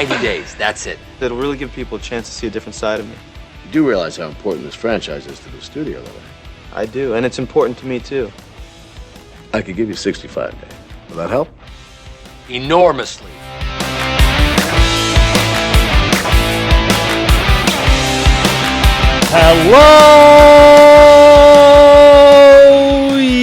90 days, that's it. It'll really give people a chance to see a different side of me. You do realize how important this franchise is to the studio, though, right? I do, and it's important to me, too. I could give you 65 days. Will that help? Enormously. Hello!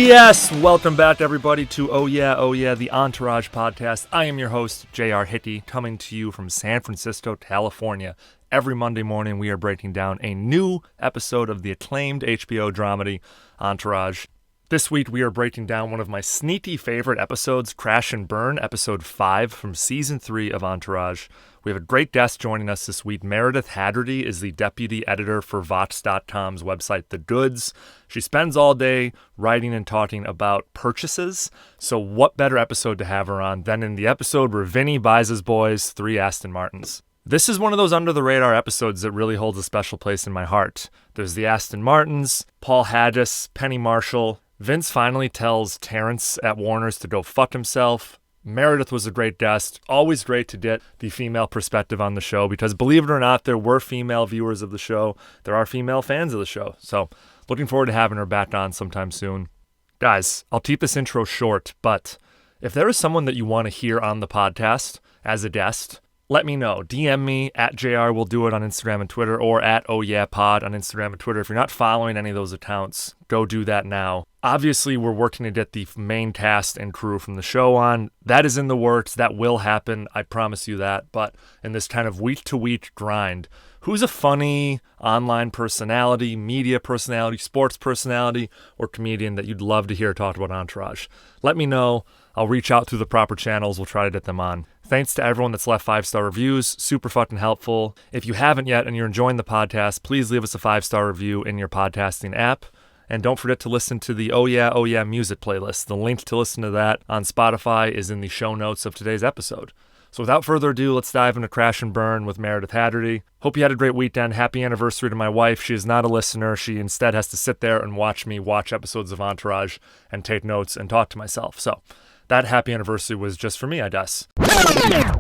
Yes, welcome back everybody to Oh Yeah, the Entourage podcast. I am your host, J.R. Hickey, coming to you from San Francisco, California. Every Monday morning we are breaking down a new episode of the acclaimed HBO dramedy, Entourage. This week we are breaking down one of my sneaky favorite episodes, Crash and Burn, episode 5 from season 3 of Entourage. We have a great guest joining us this week. Meredith Haggerty is the deputy editor for Vox.com's website, The Goods. She spends all day writing and talking about purchases. So what better episode to have her on than in the episode where Vinny buys his boys 3 Aston Martins. This is one of those under-the-radar episodes that really holds a special place in my heart. There's the Aston Martins, Paul Haggis, Penny Marshall. Vince finally tells Terrence at Warner's to go fuck himself. Meredith was a great guest. Always great to get the female perspective on the show because, believe it or not, there were female viewers of the show. There are female fans of the show. So looking forward to having her back on sometime soon. Guys, I'll keep this intro short, but if there is someone that you want to hear on the podcast as a guest, let me know. DM me at JR. We'll do it on Instagram and Twitter, or at Oh Yeah Pod on Instagram and Twitter. If you're not following any of those accounts, go do that now. Obviously, we're working to get the main cast and crew from the show on. That is in the works. That will happen. I promise you that. But in this kind of week-to-week grind, who's a funny online personality, media personality, sports personality, or comedian that you'd love to hear talk about Entourage? Let me know. I'll reach out through the proper channels. We'll try to get them on. Thanks to everyone that's left 5-star reviews. Super fucking helpful. If you haven't yet and you're enjoying the podcast, please leave us a 5-star review in your podcasting app. And don't forget to listen to the Oh Yeah music playlist. The link to listen to that on Spotify is in the show notes of today's episode. So without further ado, let's dive into Crash and Burn with Meredith Haggerty. Hope you had a great weekend. Happy anniversary to my wife. She is not a listener. She instead has to sit there and watch me watch episodes of Entourage and take notes and talk to myself. So that happy anniversary was just for me, I guess.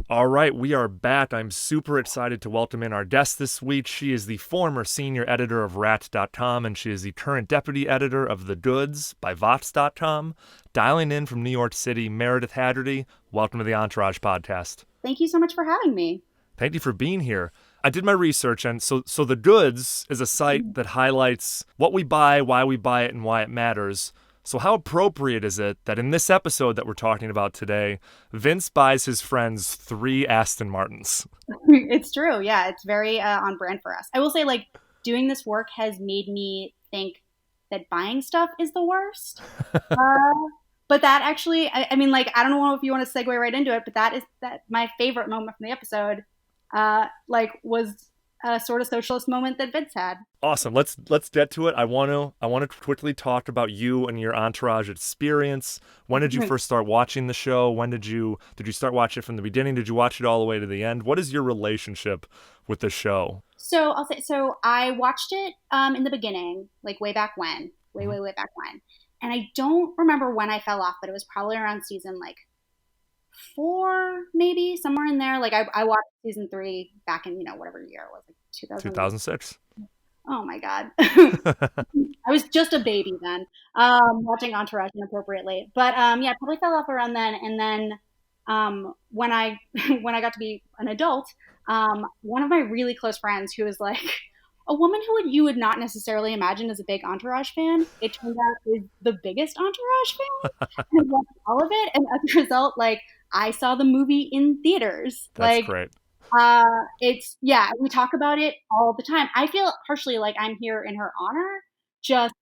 All right, we are back. I'm super excited to welcome in our guest this week. She is the former senior editor of Rat.com, and she is the current deputy editor of The Goods by Vox.com. Dialing in from New York City, Meredith Haggerty. Welcome to the Entourage podcast. Thank you so much for having me. Thank you for being here. I did my research, and so The Goods is a site that highlights what we buy, why we buy it, and why it matters. So how appropriate is it that in this episode that we're talking about today, Vince buys his friends 3 Aston Martins? It's true. Yeah, it's very on brand for us. I will say, like, doing this work has made me think that buying stuff is the worst. But that actually, I mean, like, I don't know if you want to segue right into it, but that my favorite moment from the episode, was a sort of socialist moment that Vince had. Awesome. Let's get to it. I want to quickly talk about you and your Entourage experience. When did you first start watching the show? When did you start watching it from the beginning? Did you watch it all the way to the end? What is your relationship with the show? So I watched it in the beginning, like way back when, way back when. And I don't remember when I fell off, but it was probably around season like 4, maybe somewhere in there. Like I watched season 3 back in, whatever year it was, like 2006. Oh my God. I was just a baby then, watching Entourage inappropriately. But I probably fell off around then. And then when I got to be an adult, one of my really close friends who was like a woman who you would not necessarily imagine as a big Entourage fan, it turned out is the biggest Entourage fan. And I watched all of it. And as a result, like, I saw the movie in theaters. That's great. We talk about it all the time. I feel partially like I'm here in her honor, just,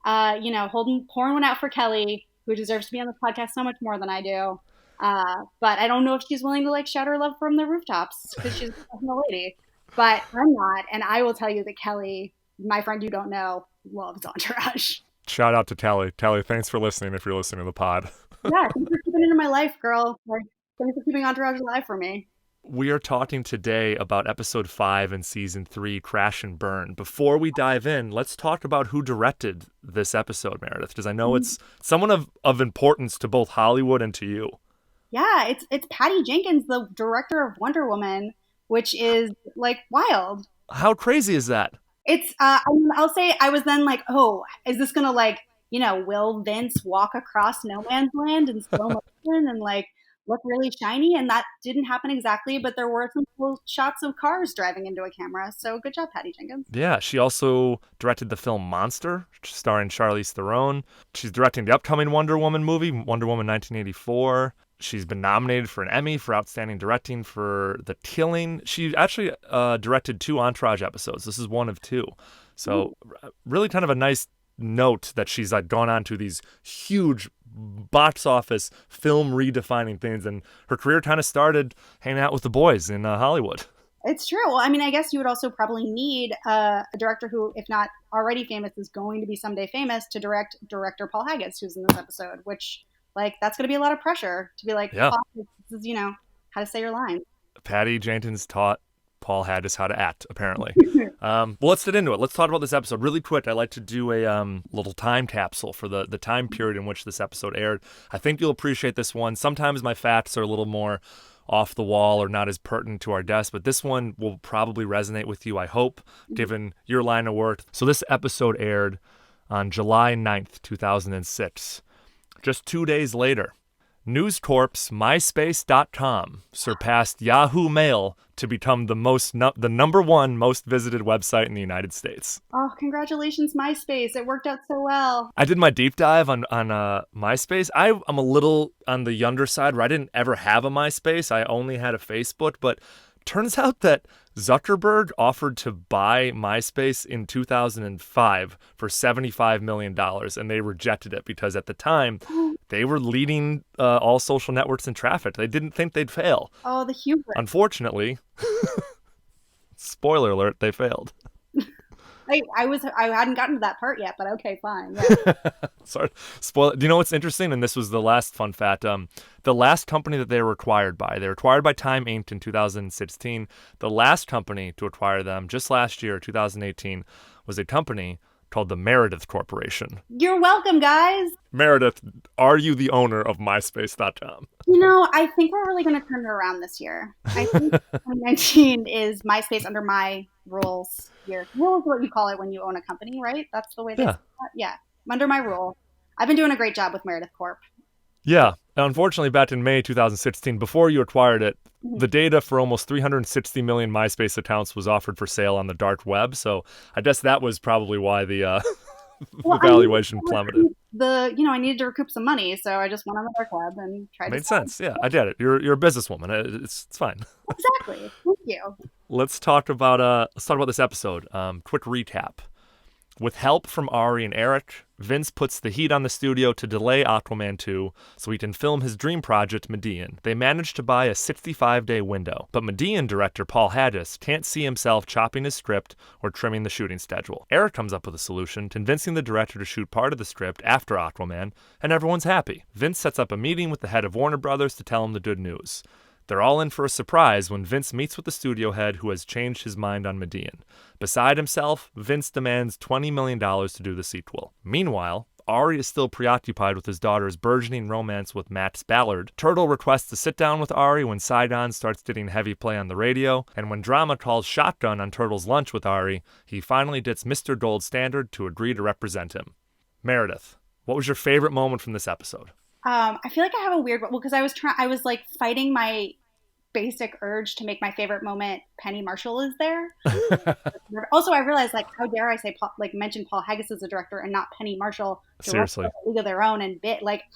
pouring one out for Kelly, who deserves to be on this podcast so much more than I do. But I don't know if she's willing to like shout her love from the rooftops because she's a lady. But I'm not, and I will tell you that Kelly, my friend you don't know, loves Entourage. Shout out to Kelly. Kelly, thanks for listening if you're listening to the pod. Yeah, thanks for keeping it in my life, girl. Like, thanks for keeping Entourage alive for me. We are talking today about episode 5 in season 3, Crash and Burn. Before we dive in, let's talk about who directed this episode, Meredith, because I know it's someone of importance to both Hollywood and to you. Yeah, it's Patty Jenkins, the director of Wonder Woman, which is like wild. How crazy is that? It's I'll say I was then like, oh, is this gonna like, will Vince walk across no man's land in slow motion and like look really shiny? And that didn't happen exactly, but there were some cool shots of cars driving into a camera. So good job, Patty Jenkins. Yeah, she also directed the film Monster, starring Charlize Theron. She's directing the upcoming Wonder Woman movie, Wonder Woman 1984. She's been nominated for an Emmy for Outstanding Directing for The Killing. She actually directed 2 Entourage episodes. This is one of 2. So really kind of a nice note that she's like gone on to these huge box office film redefining things. And her career kind of started hanging out with the boys in Hollywood. It's true. Well, I mean, I guess you would also probably need a director who, if not already famous, is going to be someday famous to direct director Paul Haggis, who's in this episode, which... like, that's going to be a lot of pressure to be like, yeah. This is, how to say your lines. Patty Jenkins taught Paul Haggis how to act, apparently. Well, let's get into it. Let's talk about this episode really quick. I like to do a little time capsule for the time period in which this episode aired. I think you'll appreciate this one. Sometimes my facts are a little more off the wall or not as pertinent to our desk, but this one will probably resonate with you, I hope, given your line of work. So this episode aired on July 9th, 2006. Just 2 days later, News Corp's MySpace.com surpassed Yahoo Mail to become the number 1 most visited website in the United States. Oh, congratulations, MySpace. It worked out so well. I did my deep dive on MySpace. I'm a little on the younger side where I didn't ever have a MySpace. I only had a Facebook, but turns out that Zuckerberg offered to buy MySpace in 2005 for $75 million, and they rejected it because at the time, they were leading all social networks in traffic. They didn't think they'd fail. Oh, the hubris. Unfortunately, spoiler alert, they failed. I hadn't gotten to that part yet, but okay, fine. Yeah. Sorry, spoil. Do you know what's interesting? And this was the last fun fact. The last company that they were acquired by Time Inc. in 2016. The last company to acquire them just last year, 2018, was a company called the Meredith Corporation. You're welcome, guys. Meredith, are you the owner of MySpace.com? I think we're really going to turn it around this year. I think 2019 is MySpace under my rules year. Rules is what you call it when you own a company, right? That's the way they say it. Yeah, under my rule. I've been doing a great job with Meredith Corp. Yeah. Unfortunately, back in May 2016, before you acquired it, the data for almost 360 million MySpace accounts was offered for sale on the dark web. So I guess that was probably why the valuation plummeted. I needed to recoup some money, so I just went on the dark web and tried to. Made sense. Yeah, I get it. You're a businesswoman. It's fine. Exactly. Thank you. Let's talk about this episode. Quick recap. With help from Ari and Eric, Vince puts the heat on the studio to delay Aquaman 2 so he can film his dream project, Median. They manage to buy a 65-day window, but Median director Paul Haggis can't see himself chopping his script or trimming the shooting schedule. Eric comes up with a solution, convincing the director to shoot part of the script after Aquaman, and everyone's happy. Vince sets up a meeting with the head of Warner Brothers to tell him the good news. They're all in for a surprise when Vince meets with the studio head who has changed his mind on Median. Beside himself, Vince demands $20 million to do the sequel. Meanwhile, Ari is still preoccupied with his daughter's burgeoning romance with Max Ballard. Turtle requests to sit down with Ari when Saigon starts getting heavy play on the radio, and when Drama calls shotgun on Turtle's lunch with Ari, he finally gets Mr. Gold Standard to agree to represent him. Meredith, what was your favorite moment from this episode? I feel like I have a weird, because I was like fighting my basic urge to make my favorite moment Penny Marshall is there. Also, I realized, like, how dare I say mention Paul Haggis as a director and not Penny Marshall? Seriously, League of Their Own and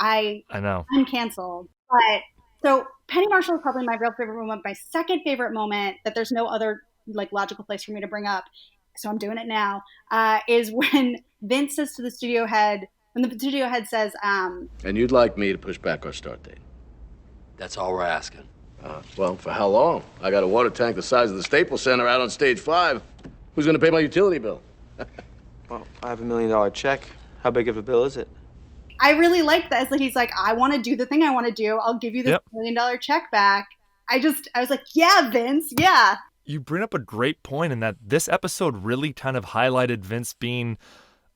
I know I'm canceled. But so Penny Marshall is probably my real favorite moment. My second favorite moment that there's no other like logical place for me to bring up, so I'm doing it now, is when Vince says to the studio head. When the studio head says, And you'd like me to push back our start date? That's all we're asking. Well, for how long? I got a water tank the size of the Staples Center out on stage 5. Who's going to pay my utility bill? Well, I have $1 million check. How big of a bill is it? I really like that. He's like, I want to do the thing I want to do. I'll give you this $1 million check back. I was like, yeah, Vince, yeah. You bring up a great point in that this episode really kind of highlighted Vince being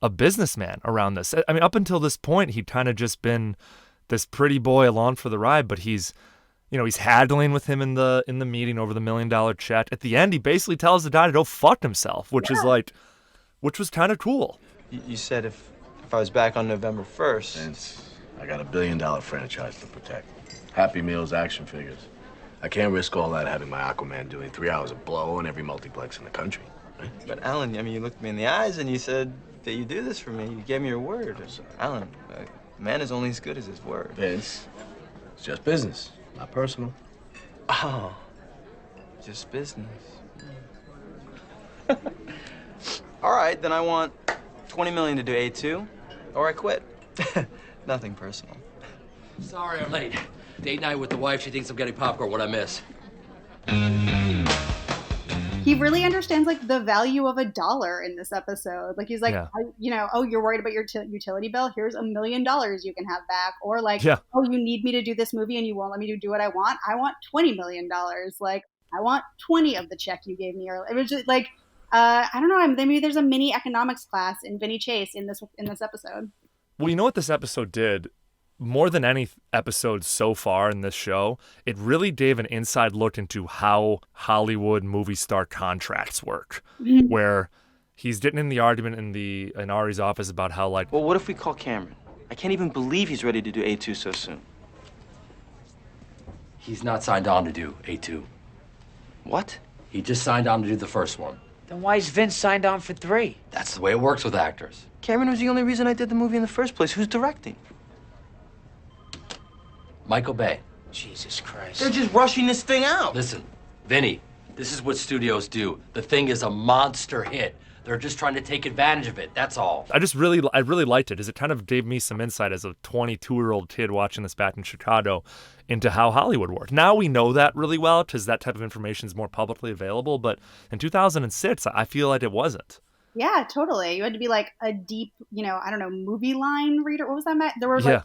a businessman around this. I mean, up until this point, he'd kind of just been this pretty boy along for the ride, but he's he's haggling with him in the meeting over the $1 million check. At the end, he basically tells the guy to go fuck himself, which was kind of cool. You said if I was back on November 1st. Vince, I got $1 billion franchise to protect. Happy Meals action figures. I can't risk all that having my Aquaman doing 3 hours of blow on every multiplex in the country. Right? But Alan, you looked me in the eyes and you said that you do this for me. You gave me your word. Alan, a man is only as good as his word. Vince, it's just business, not personal. Oh, just business. All right, then I want $20 million to do A2, or I quit. Nothing personal. Sorry I'm late. Date night with the wife. She thinks I'm getting popcorn. What'd I miss? He really understands like the value of $1 in this episode. Like he's like, oh, you're worried about your utility bill? Here's $1 million you can have back. Or like, oh, you need me to do this movie and you won't let me do what I want? I want $20 million. Like, I want 20 of the check you gave me earlier. It was just like, I don't know. Maybe there's a mini economics class in Vinny Chase in this episode. Well, you know what this episode did? More than any episode so far in this show, it really gave an inside look into how Hollywood movie star contracts work. Mm-hmm. Where he's getting in the argument in Ari's office about how like... Well, what if we call Cameron? I can't even believe he's ready to do A2 so soon. He's not signed on to do A2. What? He just signed on to do the first one. Then why is Vince signed on for 3? That's the way it works with actors. Cameron was the only reason I did the movie in the first place. Who's directing? Michael Bay. Jesus Christ. They're just rushing this thing out. Listen, Vinny, this is what studios do. The thing is a monster hit. They're just trying to take advantage of it. That's all. I really liked it, as it kind of gave me some insight as a 22-year-old kid watching this back in Chicago into how Hollywood worked. Now we know that really well because that type of information is more publicly available. But in 2006, I feel like it wasn't. Yeah, totally. You had to be like a deep, movie line reader. What was that? There was like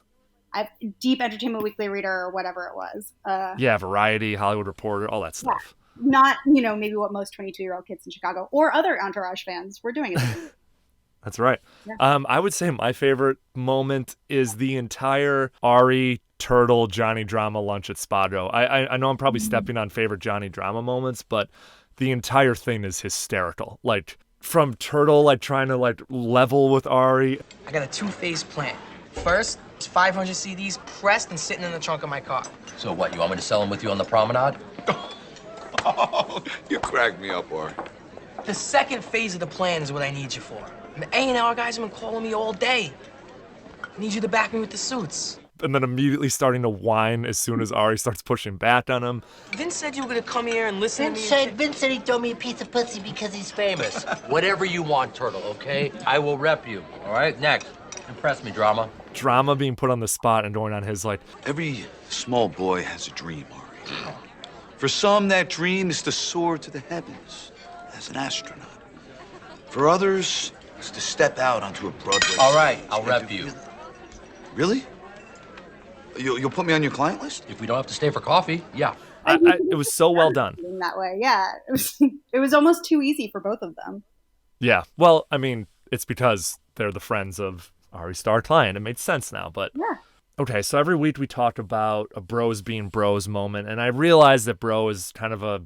a deep Entertainment Weekly reader or whatever it was. Variety, Hollywood Reporter, all that stuff. Yeah. Not, maybe what most 22-year-old kids in Chicago or other Entourage fans were doing. That's right. Yeah. I would say my favorite moment is the entire Ari, Turtle, Johnny Drama lunch at Spago. I know I'm probably stepping on favorite Johnny Drama moments, but the entire thing is hysterical. Like, from Turtle, like, trying to, like, level with Ari. I got a 2-phase plan. First, it's 500 CDs pressed and sitting in the trunk of my car. So what, you want me to sell them with you on the promenade? Oh, you cracked me up, Art. The second phase of the plan is what I need you for. And the A&R guys have been calling me all day. I need you to back me with the suits. And then immediately starting to whine as soon as Ari starts pushing back on him. Vince said you were going to come here and listen to me. Vince said he'd throw me a piece of pussy because he's famous. Whatever you want, Turtle, okay? I will rep you, all right? Next. Impress me, Drama. Drama being put on the spot and going on his, like... Every small boy has a dream, Ari. For some, that dream is to soar to the heavens as an astronaut. For others, it's to step out onto a Broadway All right, stage. I'll rep you. Really? You'll put me on your client list? If we don't have to stay for coffee, yeah. It was so well done. In that way, yeah. It was almost too easy for both of them. Yeah. Well, I mean, it's because they're the friends of Ari's star client. It made sense now, but... Yeah. Okay, so every week we talk about a bros being bros moment, and I realize that bro is kind of a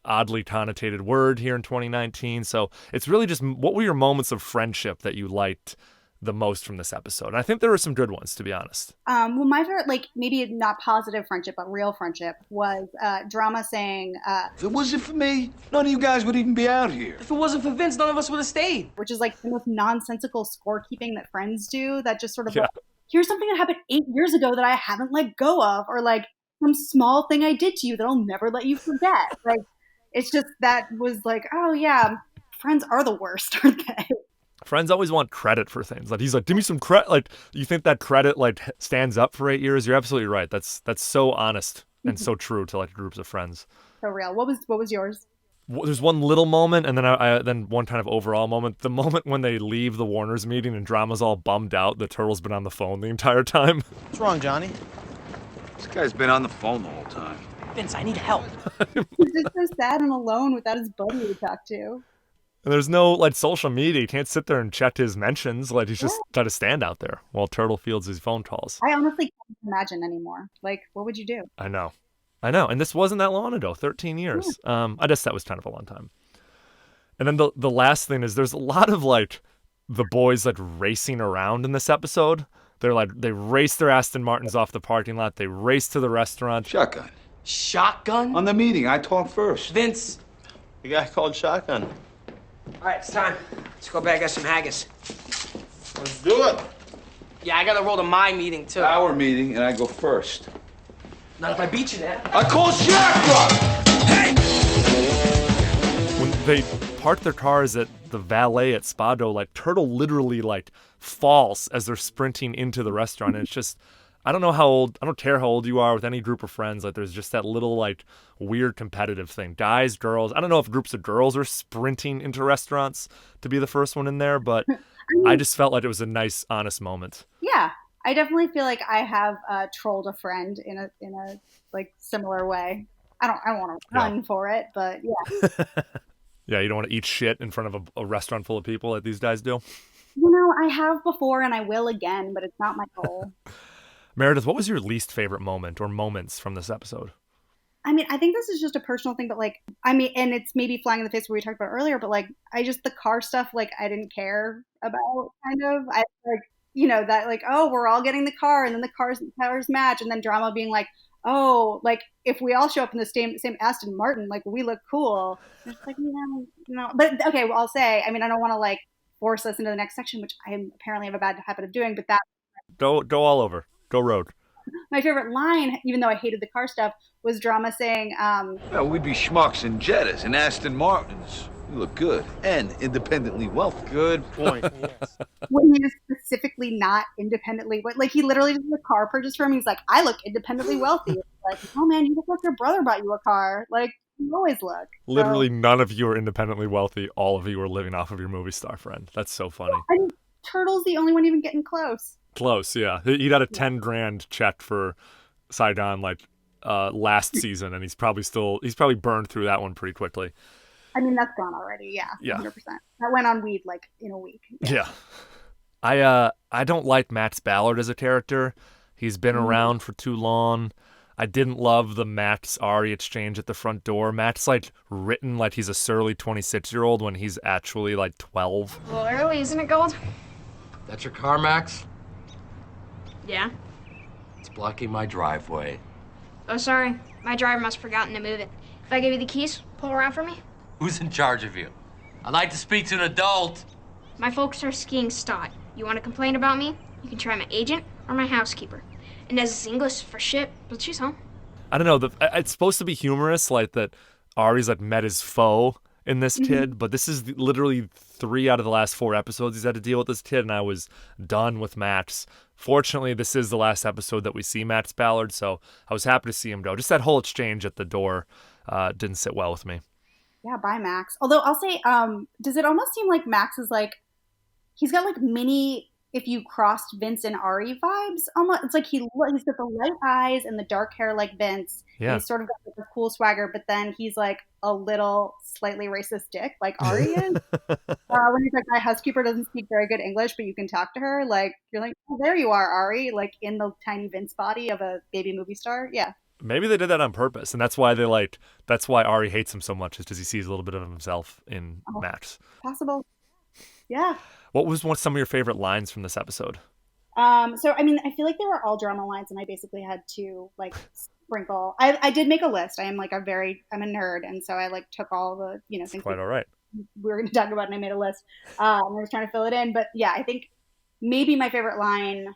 oddly connotated word here in 2019, so it's really just what were your moments of friendship that you liked the most from this episode? And I think there were some good ones, to be honest. Well, my favorite, like, maybe not positive friendship, but real friendship was Drama saying... If it wasn't for me, none of you guys would even be out here. If it wasn't for Vince, none of us would have stayed. Which is like the most nonsensical scorekeeping that friends do, that just sort of... Like, here's something that happened 8 years ago that I haven't let go of, or like some small thing I did to you that I'll never let you forget. Like, it's just, that was like, oh yeah, friends are the worst, aren't they? Friends always want credit for things. Like, he's like, give me some credit. Like, you think that credit like stands up for 8 years? You're absolutely right. That's so honest and so true to like groups of friends. So real. What was yours? There's one little moment, and then then one kind of overall moment. The moment when they leave the Warner's meeting and Drama's all bummed out that Turtle's been on the phone the entire time. What's wrong, Johnny? This guy's been on the phone the whole time. Vince, I need help. He's just so sad and alone without his buddy to talk to. And there's no like social media. You can't sit there and check his mentions. Like, he's just got to stand out there while Turtle fields his phone calls. I honestly can't imagine anymore. Like, what would you do? I know. I know, and this wasn't that long ago, 13 years. I guess that was kind of a long time. And then the last thing is there's a lot of like the boys like racing around in this episode. They race their Aston Martins off the parking lot. They race to the restaurant. Shotgun. Shotgun? On the meeting, I talk first. Vince. The guy called shotgun. All right, it's time. Let's go back, get some haggis. Let's do it. Yeah, I gotta roll to my meeting, too. Our meeting, and I go first. Not if I beat you there. I call shotgun! Hey! When they park their cars at the valet at Spado, like Turtle literally like falls as they're sprinting into the restaurant. And it's just, I don't care how old you are with any group of friends. Like there's just that little like weird competitive thing. Guys, girls. I don't know if groups of girls are sprinting into restaurants to be the first one in there, but I just felt like it was a nice, honest moment. Yeah, I definitely feel like I have trolled a friend in a like similar way. I don't want to run for it, but yeah. Yeah, you don't want to eat shit in front of a restaurant full of people like these guys do? You know, I have before and I will again, but it's not my goal. Meredith, what was your least favorite moment or moments from this episode? I mean, I think this is just a personal thing, but like, I mean, and it's maybe flying in the face of what we talked about earlier, but like, the car stuff, like, I didn't care about, kind of. I like, you know, that like, oh, we're all getting the car and then the cars match, and then drama being like, oh, like if we all show up in the same Aston Martin, like we look cool. It's like, no. But okay, well, I'll say, I mean, I don't want to like force us into the next section, which I apparently have a bad habit of doing, but that go all over, go road. My favorite line, even though I hated the car stuff, was drama saying, Well, we'd be schmucks and Jettas and Aston Martins. You look good and independently wealthy. Good point. Yes. when he is specifically not independently, like he literally did a car purchase for him. He's like, I look independently wealthy. It's like, oh man, you look like your brother bought you a car. Like you always look. Literally none of you are independently wealthy. All of you are living off of your movie star friend. That's so funny. I mean, Turtle's the only one even getting close. Close, yeah. He got a 10 grand check for Saigon like last season, and he's probably burned through that one pretty quickly. I mean, that's gone already. Yeah. 100%. That went on weed like in a week. Yeah. I don't like Max Ballard as a character. He's been around for too long. I didn't love the Max Ari exchange at the front door. Max like written like he's a surly 26-year-old when he's actually like 12. A little early, isn't it, Gold? That's your car, Max? Yeah. It's blocking my driveway. Oh, sorry. My driver must have forgotten to move it. If I give you the keys, pull around for me? Who's in charge of you? I'd like to speak to an adult. My folks are skiing stot. You want to complain about me? You can try my agent or my housekeeper. And as is English for shit, but she's home. I don't know. It's supposed to be humorous, like that Ari's like met his foe in this kid, but this is literally 3 out of the last 4 episodes he's had to deal with this kid, and I was done with Max. Fortunately, this is the last episode that we see Max Ballard, so I was happy to see him go. Just that whole exchange at the door didn't sit well with me. Yeah, bye, Max. Although I'll say, does it almost seem like Max is like, he's got like mini, if you crossed Vince and Ari vibes, almost. It's like he's got the light eyes and the dark hair like Vince. Yeah. And he's sort of got like a cool swagger, but then he's like a little slightly racist dick, like Ari is. When he's like, my housekeeper doesn't speak very good English, but you can talk to her. Like, you're like, oh, there you are, Ari, like in the tiny Vince body of a baby movie star. Yeah. Maybe they did that on purpose, and that's why Ari hates him so much, is because he sees a little bit of himself in Max. Possible. Yeah. What was some of your favorite lines from this episode? So, I mean, I feel like they were all drama lines, and I basically had to, like, sprinkle. I did make a list. I'm a nerd, and so I, like, took all the, things quite all right. we were going to talk about, and I made a list. And I was trying to fill it in. But, yeah, I think maybe my favorite line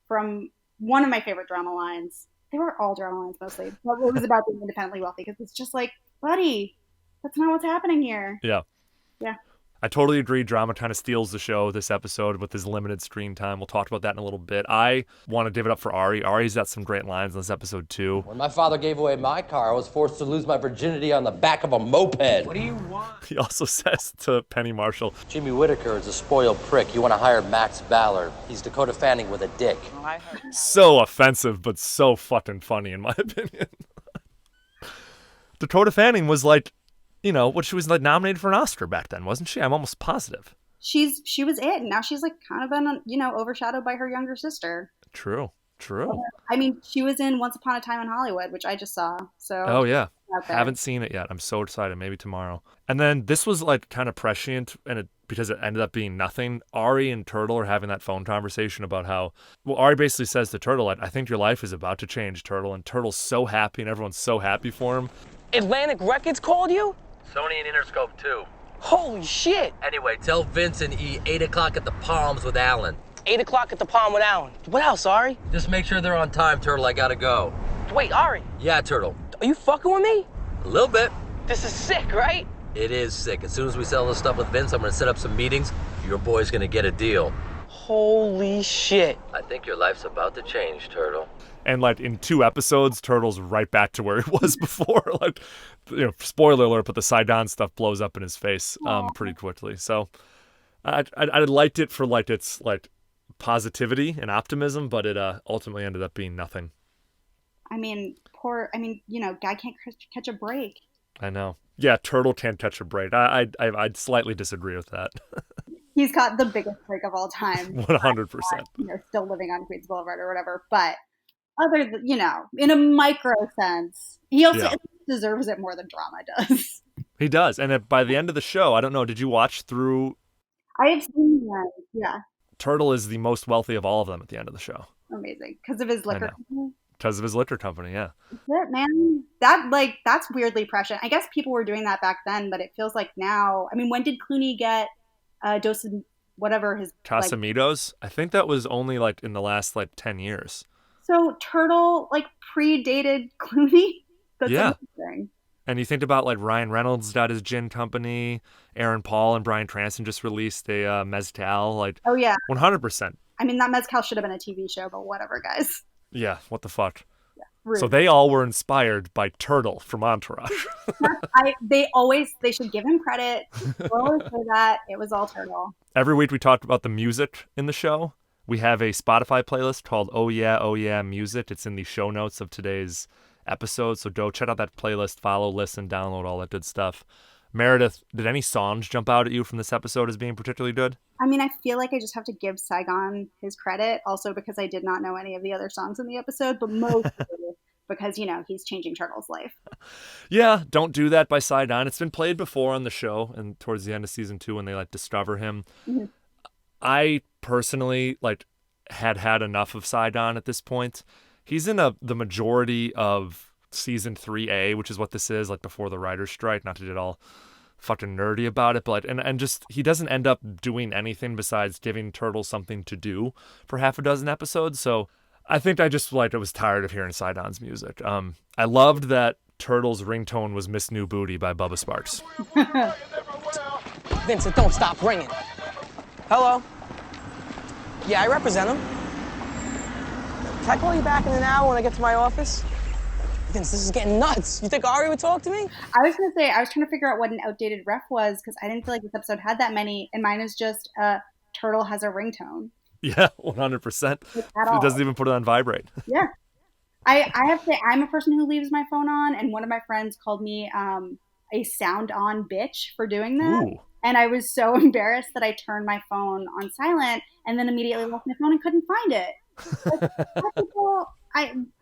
from one of my favorite drama lines, they were all drama lines mostly, but it was about being independently wealthy, because it's just like, buddy, that's not what's happening here. Yeah. Yeah. I totally agree. Drama kind of steals the show this episode with his limited screen time. We'll talk about that in a little bit. I want to give it up for Ari. Ari's got some great lines in this episode, too. When my father gave away my car, I was forced to lose my virginity on the back of a moped. What do you want? He also says to Penny Marshall, Jimmy Whittaker is a spoiled prick. You want to hire Max Ballard. He's Dakota Fanning with a dick. so offensive, but so fucking funny, in my opinion. Dakota Fanning was like, she was like nominated for an Oscar back then, wasn't she? I'm almost positive. She was it, and now she's like kind of been, overshadowed by her younger sister. True. True. I mean, she was in Once Upon a Time in Hollywood, which I just saw. So Oh yeah, out there. haven't seen it yet. I'm so excited. Maybe tomorrow. And then this was like kind of prescient, and because it ended up being nothing. Ari and Turtle are having that phone conversation about how, well, Ari basically says to Turtle, I think your life is about to change, Turtle. And Turtle's so happy, and everyone's so happy for him. Atlantic Records called you? Sony and Interscope too. Holy shit! Anyway, tell Vince and E 8 o'clock at the Palms with Alan. 8 o'clock at the Palm with Alan. What else, Ari? Just make sure they're on time, Turtle. I gotta go. Wait, Ari, Yeah, Turtle. are you fucking with me? A little bit. This is sick, right? It is sick. As soon as we sell this stuff with Vince, I'm gonna set up some meetings. Your boy's gonna get a deal. Holy shit. I think your life's about to change, Turtle. And like in 2 episodes, Turtle's right back to where he was before. Like, spoiler alert, but the Sidon stuff blows up in his face pretty quickly. So I liked it for like its like positivity and optimism, but it ultimately ended up being nothing. I mean, guy can't catch a break. I know. Yeah, Turtle can't catch a break. I'd slightly disagree with that. He's got the biggest break of all time. 100%. Still living on Queens Boulevard or whatever. But other than, in a micro sense, he also deserves it more than drama does. He does. And by the end of the show, I don't know, did you watch through? I have seen that, yeah. Turtle is the most wealthy of all of them at the end of the show. Amazing. Because of his liquor company? Because of his liquor company, yeah. That's it, man. That's weirdly prescient. I guess people were doing that back then, but it feels like now. I mean, when did Clooney get a dose of whatever his Casamitos? I think that was only like in the last 10 years. So Turtle predated Clooney? That's interesting. And you think about Ryan Reynolds got his gin company, Aaron Paul and Bryan Cranston just released a mezcal. Oh yeah, 100%. I mean, that mezcal should have been a TV show, but whatever, guys. Yeah, what the fuck. Yeah, so they all were inspired by Turtle from Entourage. They should give him credit. We'll always say that. It was all Turtle. Every week we talked about the music in the show. We have a Spotify playlist called Oh Yeah Music. It's in the show notes of today's episode, so go check out that playlist, follow, listen, download, all that good stuff. Meredith, did any songs jump out at you from this episode as being particularly good? I mean, I feel like I just have to give Saigon his credit, also because I did not know any of the other songs in the episode, but mostly because, he's changing Turtle's life. Yeah, Don't Do That by Saigon. It's been played before on the show and towards the end of season 2 when they discover him. Mm-hmm. I personally had enough of Saigon at this point. He's in the majority of season 3A, which is what this is, before the writer's strike, not to get all fucking nerdy about it, but and just he doesn't end up doing anything besides giving Turtle something to do for half a dozen episodes. So I think I just I was tired of hearing Sidon's music. I loved that Turtle's ringtone was Miss New Booty by Bubba Sparxxx. Vincent, don't stop ringing. Hello? Yeah, I represent him. Can I call you back in an hour when I get to my office? Vince, this is getting nuts. You think Ari would talk to me? I was going to say, I was trying to figure out what an outdated ref was because I didn't feel like this episode had that many, and mine is just Turtle has a ringtone. Yeah, 100%. It doesn't even put it on vibrate. Yeah. I have to say, I'm a person who leaves my phone on, and one of my friends called me a sound-on bitch for doing that. Ooh. And I was so embarrassed that I turned my phone on silent and then immediately lost my phone and couldn't find it.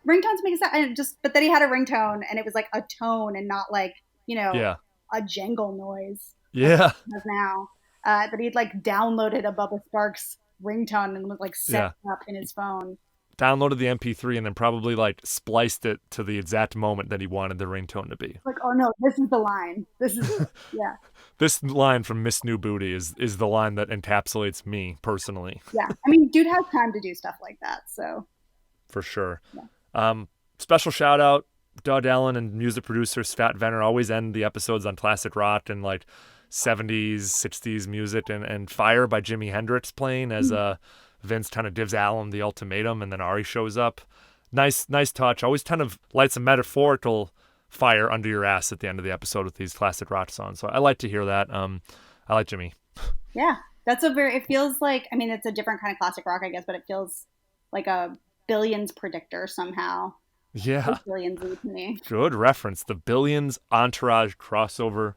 Ringtones make sense. But then he had a ringtone and it was a tone and not a jangle noise. Yeah. Now, but he'd downloaded a Bubba Sparxxx ringtone and was set up in his phone. Downloaded the MP3 and then probably spliced it to the exact moment that he wanted the ringtone to be. Oh no, this is the line. This is yeah. This line from Miss New Booty is the line that encapsulates me personally. Yeah, I mean, dude has time to do stuff like that, so. For sure. Yeah. Special shout out, Doug Allen and music producer Scott Venner always end the episodes on classic rock and 70s, 60s music and Fire by Jimi Hendrix playing as Vince kind of gives Alan the ultimatum and then Ari shows up. Nice touch. Always kind of lights a metaphorical fire under your ass at the end of the episode with these classic rock songs. So I like to hear that. I like Jimmy. Yeah, it feels it's a different kind of classic rock, I guess, but it feels like a Billions predictor somehow. Yeah. Billions to me. Good reference. The Billions Entourage crossover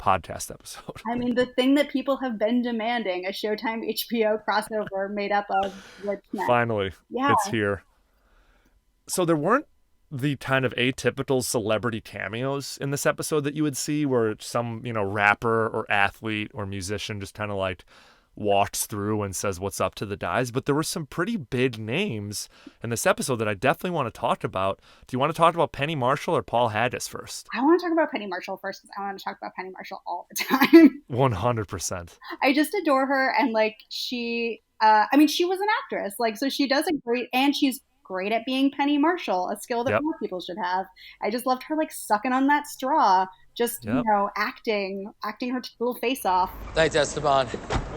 podcast episode. I mean, the thing that people have been demanding, a Showtime HBO crossover made up of what's next. Finally. Yeah. It's here. So there weren't the kind of atypical celebrity cameos in this episode that you would see where some, rapper or athlete or musician just kind of like walks through and says what's up to the guys. But there were some pretty big names in this episode that I definitely want to talk about. Do you want to talk about Penny Marshall or Paul Haggis first? I want to talk about Penny Marshall first because I want to talk about Penny Marshall all the time. 100%. I just adore her. And like she was an actress. Like, so she does and she's great at being Penny Marshall, a skill that more people should have. I just loved her like sucking on that straw, just, acting her little face off. Thanks, Esteban.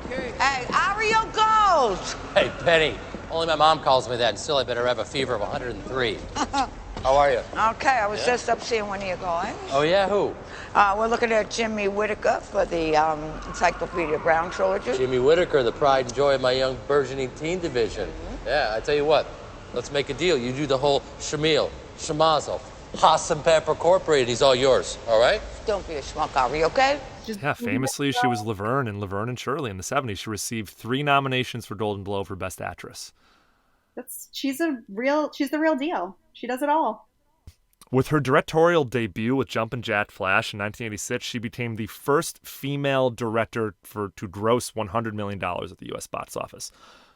Okay. Hey, Ario goes! Hey, Penny. Only my mom calls me that, and still I better have a fever of 103. How are you? Okay, I was just up seeing one of your guys. Oh, yeah? Who? We're looking at Jimmy Whittaker for the Encyclopedia Brown trilogy. Jimmy Whittaker, the pride and joy of my young burgeoning teen division. Yeah, I tell you what. Let's make a deal. You do the whole Shamil, Shamazel, Haas and Pepper Corporated. He's all yours, all right? Don't be a schmuck, Ari, okay? Yeah, famously, she was Laverne in Laverne and Shirley in the 70s. She received 3 nominations for Golden Globe for Best Actress. She's the real deal. She does it all. With her directorial debut with Jumpin' Jack Flash in 1986, she became the first female director to gross $100 million at the U.S. box office.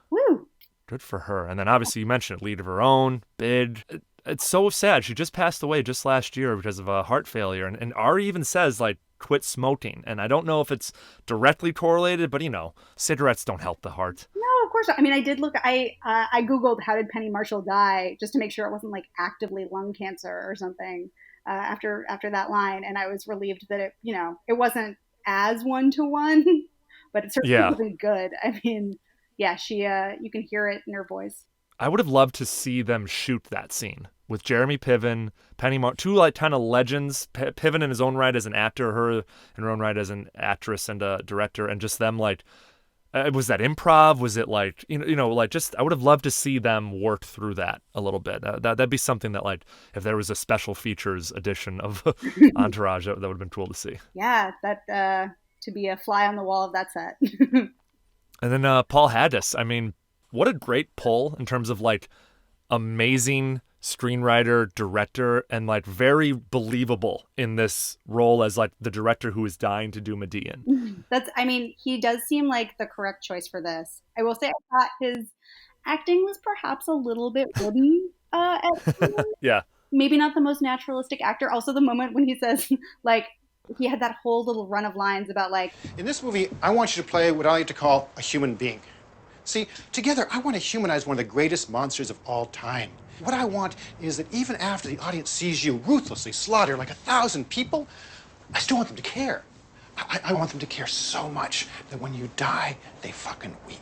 Woo! Good for her. And then obviously you mentioned it, Lead of Her Own, Bid. It's so sad. She just passed away just last year because of a heart failure. And Ari even says, like, quit smoking. And I don't know if it's directly correlated, but, cigarettes don't help the heart. No, of course not. I mean, I did look, I Googled how did Penny Marshall die just to make sure it wasn't like actively lung cancer or something after that line. And I was relieved that it wasn't as 1-to-1, but it certainly wasn't good. I mean, yeah, she, you can hear it in her voice. I would have loved to see them shoot that scene with Jeremy Piven, two like kind of legends. Piven in his own right as an actor, her in her own right as an actress and a director, and just them like, was that improv? Was it like just I would have loved to see them work through that a little bit. That'd be something that like if there was a special features edition of Entourage, that would have been cool to see. Yeah, that to be a fly on the wall of that set. And then Paul Haggis, I mean, what a great pull in terms of like amazing screenwriter, director, and like very believable in this role as like the director who is dying to do Median. He does seem like the correct choice for this. I will say I thought his acting was perhaps a little bit wooden at times. Yeah. Maybe not the most naturalistic actor. Also the moment when he says like, he had that whole little run of lines about like, in this movie, I want you to play what I like to call a human being. See, together, I want to humanize one of the greatest monsters of all time. What I want is that even after the audience sees you ruthlessly slaughter like 1,000 people, I still want them to care. I want them to care so much that when you die, they fucking weep.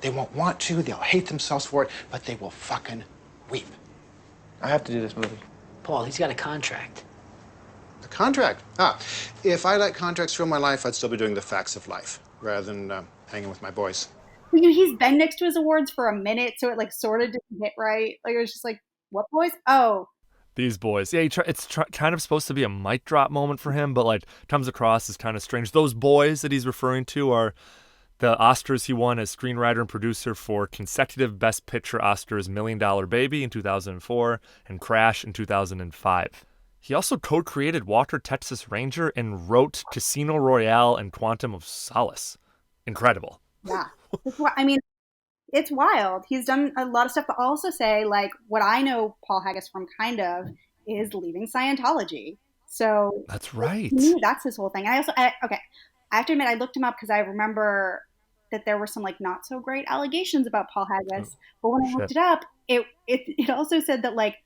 They won't want to, they'll hate themselves for it, but they will fucking weep. I have to do this movie. Paul, he's got a contract. A contract? If I let contracts rule my life, I'd still be doing the facts of life rather than hanging with my boys. He's been next to his awards for a minute, so it like sort of didn't hit right. Like it was just like, what boys? Oh, these boys. Yeah, it's kind of supposed to be a mic drop moment for him, but like comes across as kind of strange. Those boys that he's referring to are the Oscars he won as screenwriter and producer for consecutive Best Picture Oscars $1 Million Baby in 2004 and Crash in 2005. He also co-created Walker, Texas Ranger and wrote Casino Royale and Quantum of Solace. Incredible. Yeah. I mean, it's wild. He's done a lot of stuff, but I'll also say, like, what I know Paul Haggis from kind of is leaving Scientology. So that's right. To me, that's his whole thing. I have to admit, I looked him up because I remember that there were some like not so great allegations about Paul Haggis. But when I looked it up, it also said that like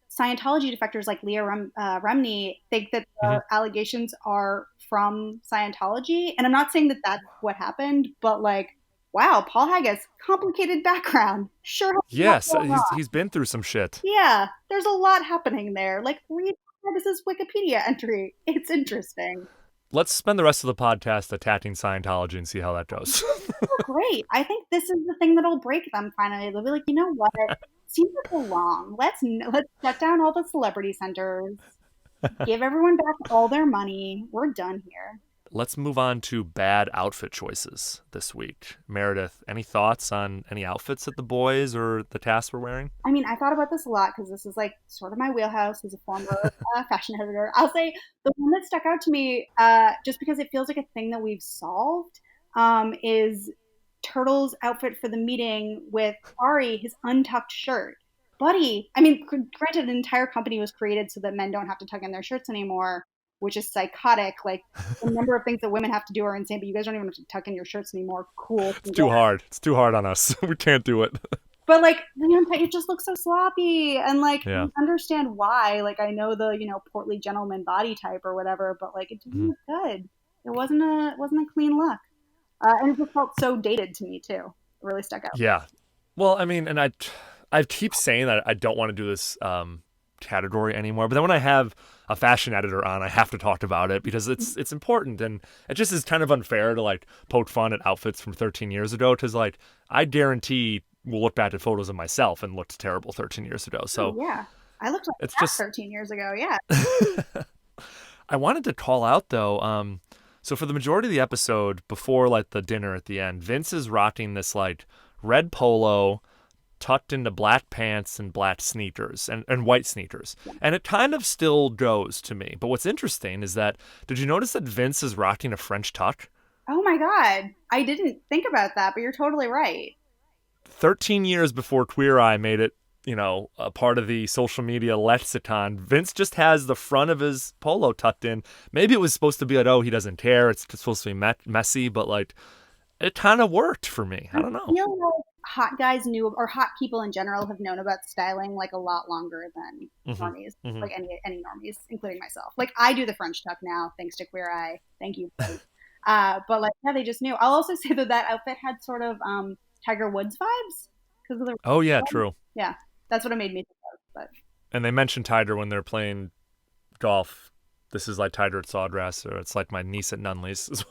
Scientology defectors like Leah Remini think that the allegations are from Scientology. And I'm not saying that that's what happened, but like, wow, Paul Haggis, complicated background. Sure. Yes, he's been through some shit. Yeah, there's a lot happening there. Like, read Haggis' Wikipedia entry. It's interesting. Let's spend the rest of the podcast attacking Scientology and see how that goes. Great. I think this is the thing that'll break them finally. They'll be like, you know what? It seems like we're wrong. Let's shut down all the celebrity centers. Give everyone back all their money. We're done here. let's move on to bad outfit choices this week. Meredith, any thoughts on any outfits that the boys or the cast were wearing? I mean, I thought about this a lot because this is like sort of my wheelhouse as a former fashion editor. I'll say the one that stuck out to me, just because it feels like a thing that we've solved, is Turtle's outfit for the meeting with Ari, his untucked shirt. Buddy, I mean, granted, an entire company was created so that men don't have to tuck in their shirts anymore, which is psychotic. Like, the number of things that women have to do are insane, but you guys don't even have to tuck in your shirts anymore. Cool. It's too hard. It's too hard on us. We can't do it. But, like, it just looks so sloppy. And, like, yeah. I understand why. Like, I know the, portly gentleman body type or whatever, but, like, it didn't look good. It wasn't a clean look. And it just felt so dated to me, too. It really stuck out. Yeah. Well, I mean, and I keep saying that I don't want to do this category anymore, but then when I have a fashion editor on, I have to talk about it because it's important, and it just is kind of unfair to like poke fun at outfits from 13 years ago because like I guarantee we'll look back at photos of myself and looked terrible 13 years ago. So yeah, I looked like it's that just 13 years ago. Yeah. I wanted to call out though. So for the majority of the episode, before like the dinner at the end, Vince is rocking this like red polo tucked into black pants and black sneakers and white sneakers. Yeah. And it kind of still goes to me. But what's interesting is that, did you notice that Vince is rocking a French tuck? Oh my God. I didn't think about that, but you're totally right. 13 years before Queer Eye made it, a part of the social media lexicon, Vince just has the front of his polo tucked in. Maybe it was supposed to be like, oh, he doesn't care. It's supposed to be messy, but like, it kind of worked for me. I don't know. I feel like hot guys knew, or hot people in general have known about styling like a lot longer than normies, like any normies, including myself. Like I do the French tuck now, thanks to Queer Eye. Thank you. But like, yeah, they just knew. I'll also say that outfit had sort of Tiger Woods vibes because of the. Oh yeah, true. Yeah, that's what it made me think of. But. And they mentioned Tiger when they're playing golf. This is like Tiger at Sawgrass, or it's like my niece at Nunley's, is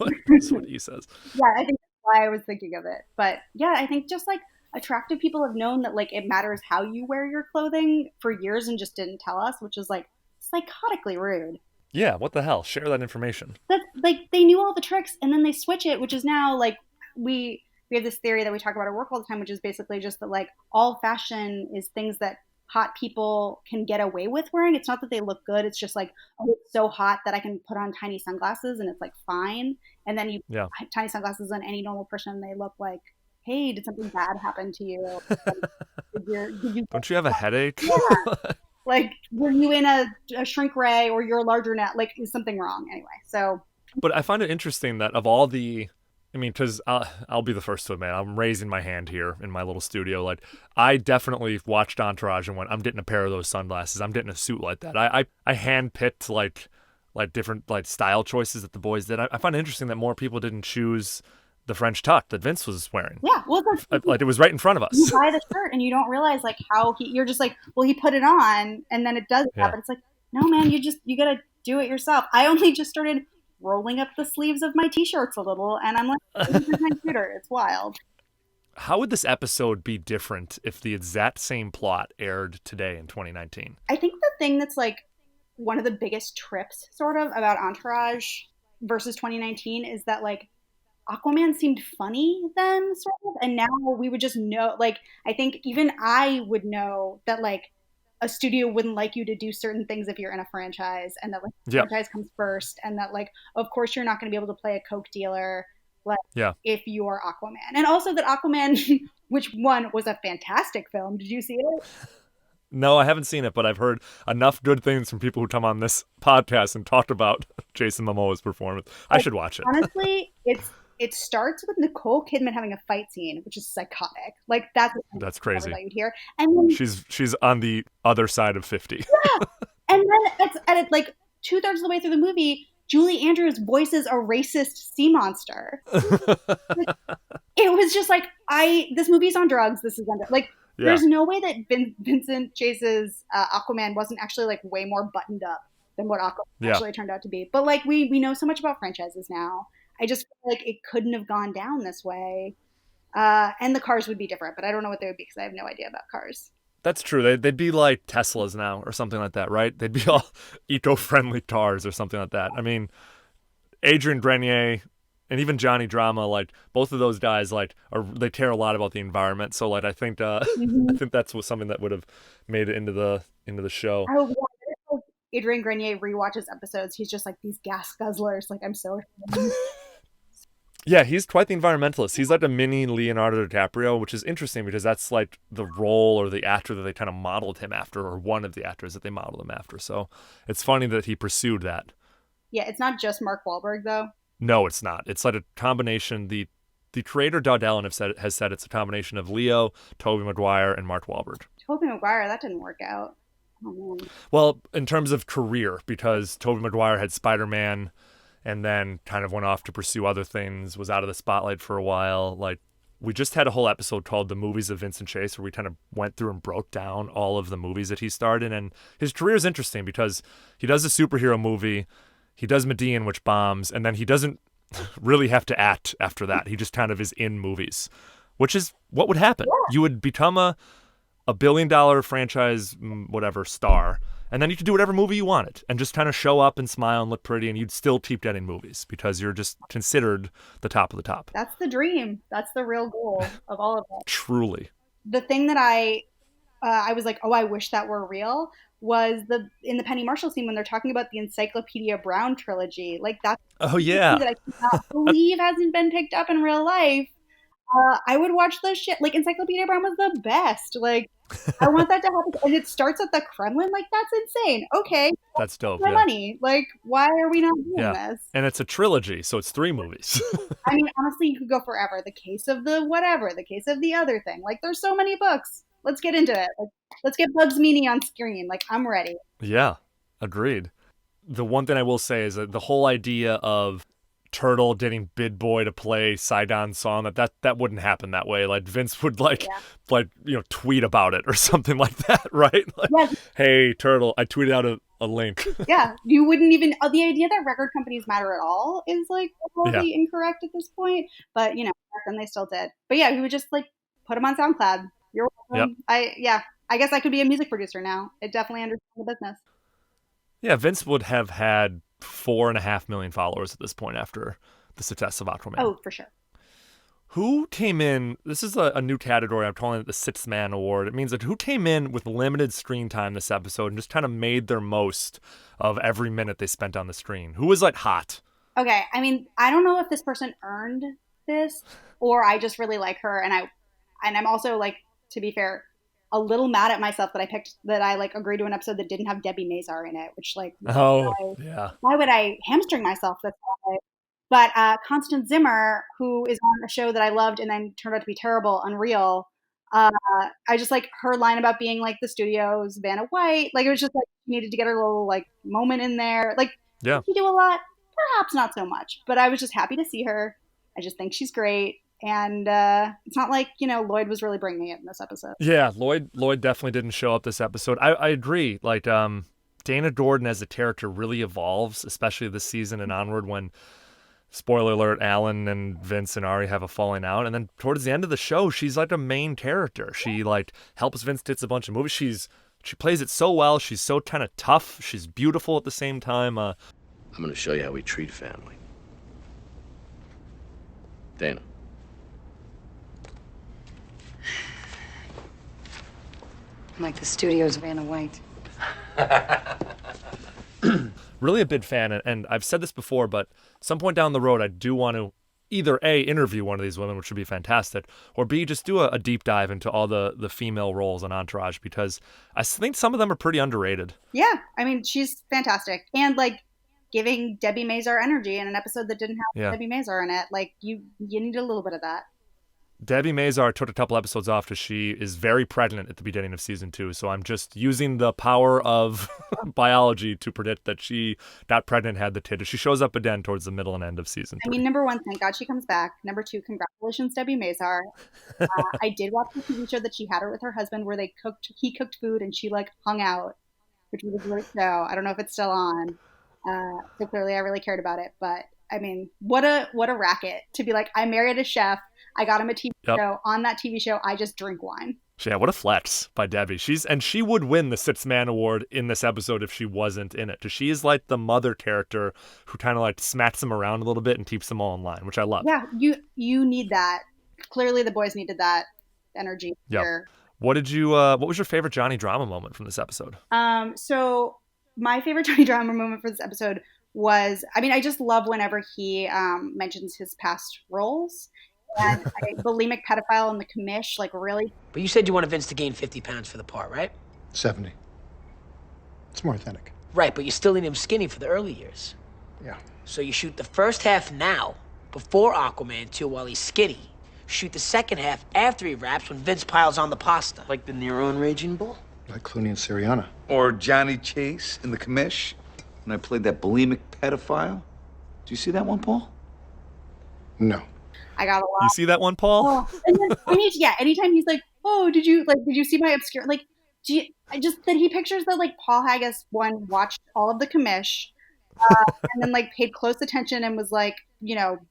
what he says. Yeah, I think why I was thinking of it. But yeah, I think just like attractive people have known that like it matters how you wear your clothing for years and just didn't tell us, which is like psychotically rude. Yeah, what the hell? Share that information. That's like they knew all the tricks and then they switch it, which is now like we have this theory that we talk about at work all the time, which is basically just that like all fashion is things that hot people can get away with wearing. It's not that they look good. It's just like, oh, it's so hot that I can put on tiny sunglasses and it's like fine. And then you put tiny sunglasses on any normal person and they look like, hey, did something bad happen to you? Don't you have a headache? Yeah. Like, were you in a shrink ray or you're larger now? Like, is something wrong anyway? So. But I find it interesting that of all the, I mean, because I'll be the first to admit, I'm raising my hand here in my little studio. Like, I definitely watched Entourage and went, I'm getting a pair of those sunglasses. I'm getting a suit like that. I handpicked like different like style choices that the boys did. I find it interesting that more people didn't choose the French tuck that Vince was wearing. Yeah, well, like it was right in front of us. You buy the shirt and you don't realize like how you're just like, well, he put it on and then it does that, but it's like, no, man, you gotta do it yourself. I only just started rolling up the sleeves of my t-shirts a little, and I'm like, this is my computer. It's wild. How would this episode be different if the exact same plot aired today in 2019? I think the thing that's like one of the biggest trips sort of about Entourage versus 2019 is that like Aquaman seemed funny then sort of, and now we would just know, like, I think even I would know that like a studio wouldn't like you to do certain things if you're in a franchise, and that like the franchise comes first, and that like of course you're not going to be able to play a coke dealer like if you're Aquaman. And also that Aquaman, which one was a fantastic film. Did you see it? No, I haven't seen it, but I've heard enough good things from people who come on this podcast and talked about Jason Momoa's performance. I should watch it. Honestly, it starts with Nicole Kidman having a fight scene, which is psychotic. Like that's crazy. That you'd hear. And then, she's on the other side of 50. Yeah, and then at like 2/3 of the way through the movie, Julie Andrews voices a racist sea monster. It was just like this movie's on drugs. This is like there's no way that Vincent Chase's Aquaman wasn't actually like way more buttoned up than what Aquaman actually turned out to be. But like we know so much about franchises now. I just feel like it couldn't have gone down this way. And the cars would be different, but I don't know what they would be because I have no idea about cars. That's true. They'd be like Teslas now or something like that, right? They'd be all eco-friendly cars or something like that. I mean, Adrian Grenier and even Johnny Drama, like both of those guys, like they care a lot about the environment. So like I think I think that's something that would have made it into the show. Oh, yeah. Adrian Grenier rewatches episodes. He's just like, these gas guzzlers. Like, I'm so ashamed. Yeah, he's quite the environmentalist. He's like a mini Leonardo DiCaprio, which is interesting because that's like the role or the actor that they kind of modeled him after, or one of the actors that they modeled him after. So it's funny that he pursued that. Yeah, it's not just Mark Wahlberg, though. No, it's not. It's like a combination. The creator, Doug Allen, has said it's a combination of Leo, Tobey Maguire, and Mark Wahlberg. Tobey Maguire, that didn't work out. Oh, man. Well, in terms of career, because Tobey Maguire had Spider-Man and then kind of went off to pursue other things, was out of the spotlight for a while. Like, we just had a whole episode called The Movies of Vincent Chase, where we kind of went through and broke down all of the movies that he starred in. And his career is interesting because he does a superhero movie, he does Median, which bombs, and then he doesn't really have to act after that. He just kind of is in movies, which is what would happen. Yeah. You would become a billion-dollar franchise, whatever, star, and then you could do whatever movie you wanted and just kind of show up and smile and look pretty, and you'd still keep getting movies because you're just considered the top of the top. That's the dream. That's the real goal of all of it. Truly. The thing that I was like, oh, I wish that were real, was in the Penny Marshall scene when they're talking about the Encyclopedia Brown trilogy. Like, that's that I cannot believe hasn't been picked up in real life. I would watch the shit. Like, Encyclopedia Brown was the best. Like, I want that to happen. And it starts at the Kremlin. Like, that's insane. Okay. That's dope. My money. Like, why are we not doing this? And it's a trilogy, so it's 3 movies. I mean, honestly, you could go forever. The Case of the whatever, The Case of the other thing. Like, there's so many books. Let's get into it. Like, let's get Bugs Meany on screen. Like, I'm ready. Yeah, agreed. The one thing I will say is that the whole idea of Turtle getting Bid Boy to play Sidon's song, that wouldn't happen that way. Like, Vince would tweet about it or something like that, right? Like, yes. Hey, Turtle, I tweeted out a link. Yeah, you wouldn't even the idea that record companies matter at all is like totally incorrect at this point. But back then they still did. But yeah, we would just like put them on SoundCloud. You're welcome. Yep. I guess I could be a music producer now. It definitely understands the business. Yeah, Vince would have had 4.5 million followers at this point after the success of Aquaman. Oh, for sure. Who came in? This is a new category. I'm calling it the Sixth Man Award. It means that who came in with limited screen time this episode and just kind of made their most of every minute they spent on the screen. Who was like hot? Okay, I mean, I don't know if this person earned this or I just really like her, and I'm also like, to be fair, a little mad at myself that I like agreed to an episode that didn't have Debbie Mazar in it, which like, why would I hamstring myself this way? But Constance Zimmer, who is on a show that I loved and then turned out to be terrible, Unreal. I just like her line about being like the studio's Vanna White. Like, it was just like she needed to get her little like moment in there. Like, she do a lot, perhaps not so much, but I was just happy to see her. I just think she's great. And it's not like, Lloyd was really bringing it in this episode. Yeah, Lloyd definitely didn't show up this episode. I agree. Like, Dana Gordon as a character really evolves, especially this season and onward when, spoiler alert, Alan and Vince and Ari have a falling out. And then towards the end of the show, she's like a main character. She like helps Vince tits a bunch of movies. She plays it so well. She's so kind of tough. She's beautiful at the same time. I'm going to show you how we treat family. Dana. Like the studio's Vanna White. Really a big fan, and I've said this before, but some point down the road, I do want to either A, interview one of these women, which would be fantastic, or B, just do a deep dive into all the female roles on Entourage, because I think some of them are pretty underrated. Yeah, I mean, she's fantastic. And, like, giving Debbie Mazar energy in an episode that didn't have Debbie Mazar in it, like, you need a little bit of that. Debbie Mazar took a couple episodes off because she is very pregnant at the beginning of season 2. So I'm just using the power of biology to predict that she got pregnant, had the tit. She shows up again towards the middle and end of season 3. I mean, number 1, thank God she comes back. Number 2, congratulations, Debbie Mazar. I did watch the TV show that she had her with her husband where he cooked food and she like hung out, which was a great show. I don't know if it's still on. So clearly I really cared about it. But I mean, what a racket to be like, I married a chef. I got him a TV show. On that TV show, I just drink wine. Yeah, what a flex by Debbie. She would win the Sixth Man Award in this episode if she wasn't in it. Because she is like the mother character who kind of like smacks them around a little bit and keeps them all in line, which I love. Yeah, you need that. Clearly the boys needed that energy here. What was your favorite Johnny drama moment from this episode? So my favorite Johnny drama moment for this episode was, I just love whenever he mentions his past roles. And bulimic pedophile in the commish, like really. But you said you wanted Vince to gain 50 pounds for the part, right? 70. It's more authentic. Right, but you still need him skinny for the early years. Yeah. So you shoot the first half now, before Aquaman 2 while he's skinny. Shoot the second half after he raps when Vince piles on the pasta. Like the Nero and Raging Bull? Like Clooney and Sirianna. Or Johnny Chase in the commish when I played that bulimic pedophile. Do you see that one, Paul? No. I got a lot. You see that one, Paul? Oh, and then anytime he's like, "Oh, did you see my obscure?" Like, that he pictures that like Paul Haggis watched all of the commish, and then like paid close attention and was like,